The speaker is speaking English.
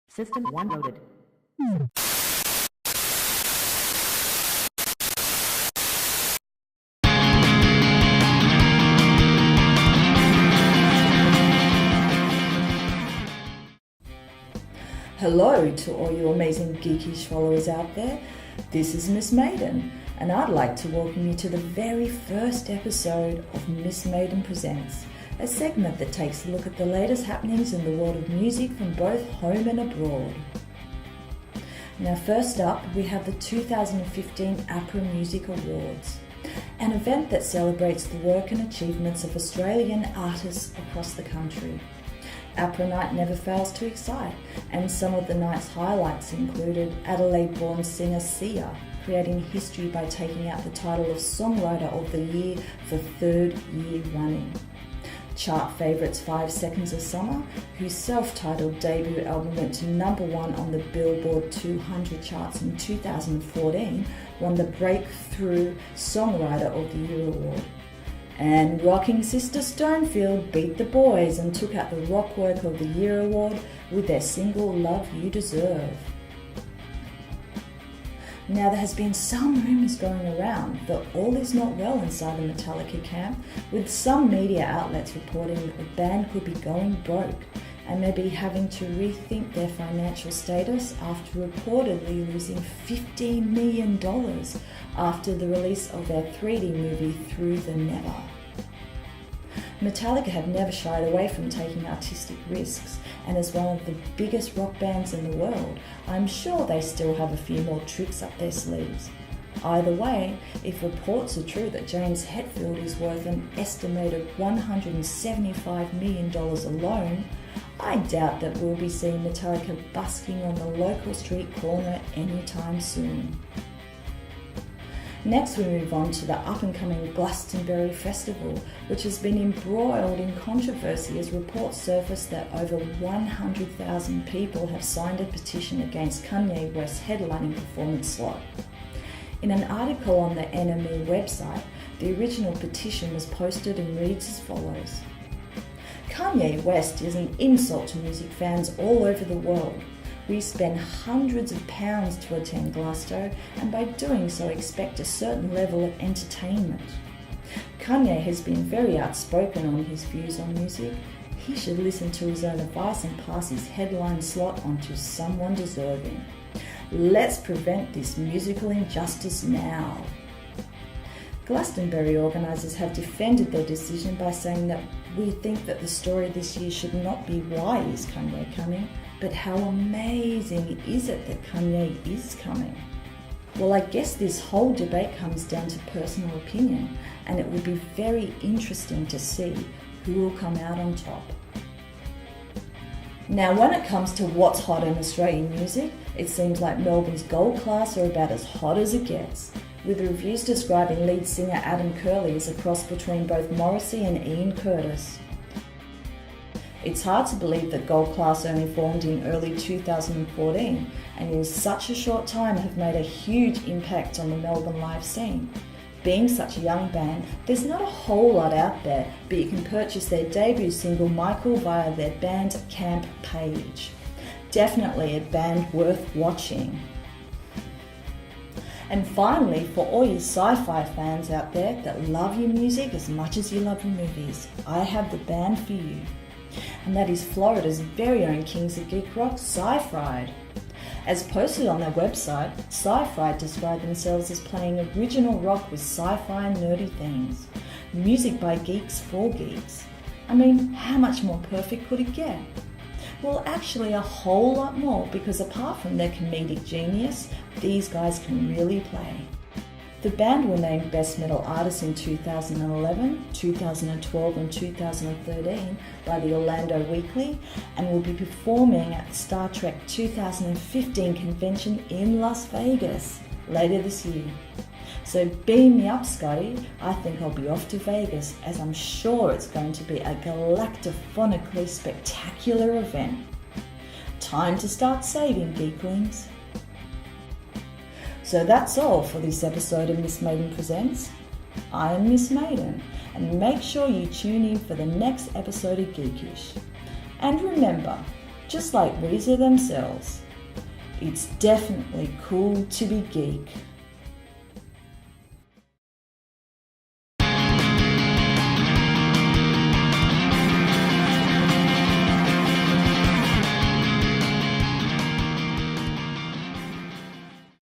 System 1 loaded. Hello to all you amazing GEEKisH followers out there. This is Miss Maiden, and I'd like to welcome you to the very first episode of Miss Maiden Presents, a segment that takes a look at the latest happenings in the world of music from both home and abroad. Now, first up, we have the 2015 APRA Music Awards, an event that celebrates the work and achievements of Australian artists across the country. APRA Night never fails to excite, and some of the night's highlights included Adelaide-born singer Sia creating history by taking out the title of Songwriter of the Year for third year running. Chart favourites 5 Seconds of Summer, whose self-titled debut album went to number 1 on the Billboard 200 charts in 2014, won the Breakthrough Songwriter of the Year award. And rocking sister Stonefield beat the boys and took out the Rockwork of the Year award with their single Love You Deserve. Now, there has been some rumours going around that all is not well inside the Metallica camp, with some media outlets reporting that the band could be going broke and may be having to rethink their financial status after reportedly losing $15 million after the release of their 3D movie Through the Never. Metallica have never shied away from taking artistic risks, and as one of the biggest rock bands in the world, I'm sure they still have a few more tricks up their sleeves. Either way, if reports are true that James Hetfield is worth an estimated $175 million alone, I doubt that we'll be seeing Metallica busking on the local street corner anytime soon. Next, we move on to the up-and-coming Glastonbury Festival, which has been embroiled in controversy as reports surface that over 100,000 people have signed a petition against Kanye West's headlining performance slot. In an article on the NME website, the original petition was posted and reads as follows. Kanye West is an insult to music fans all over the world. We spend hundreds of pounds to attend Glasgow, and by doing so expect a certain level of entertainment. Kanye has been very outspoken on his views on music. He should listen to his own advice and pass his headline slot on to someone deserving. Let's prevent this musical injustice now. Glastonbury organisers have defended their decision by saying that we think that the story this year should not be why is Kanye coming, but how amazing is it that Kanye is coming. Well, I guess this whole debate comes down to personal opinion, and it will be very interesting to see who will come out on top. Now, when it comes to what's hot in Australian music, it seems like Melbourne's Gold Class are about as hot as it gets, with reviews describing lead singer Adam Curley as a cross between both Morrissey and Ian Curtis. It's hard to believe that Gold Class only formed in early 2014 and in such a short time have made a huge impact on the Melbourne live scene. Being such a young band, there's not a whole lot out there, but you can purchase their debut single Michael via their Bandcamp page. Definitely a band worth watching. And finally, for all you sci-fi fans out there that love your music as much as you love your movies, I have the band for you. And that is Florida's very own Kings of Geek Rock, SciFi. As posted on their website, SciFi describe themselves as playing original rock with sci-fi and nerdy themes. Music by geeks for geeks. I mean, how much more perfect could it get? Well, actually a whole lot more, because apart from their comedic genius, these guys can really play. The band were named Best Metal Artist in 2011, 2012 and 2013 by the Orlando Weekly, and will be performing at the Star Trek 2015 convention in Las Vegas later this year. So beam me up, Scotty. I think I'll be off to Vegas, as I'm sure it's going to be a galactophonically spectacular event. Time to start saving, geeklings. So that's all for this episode of Miss Maiden Presents. I am Miss Maiden, and make sure you tune in for the next episode of GEEKisH. And remember, just like Weezer themselves, it's definitely cool to be geek.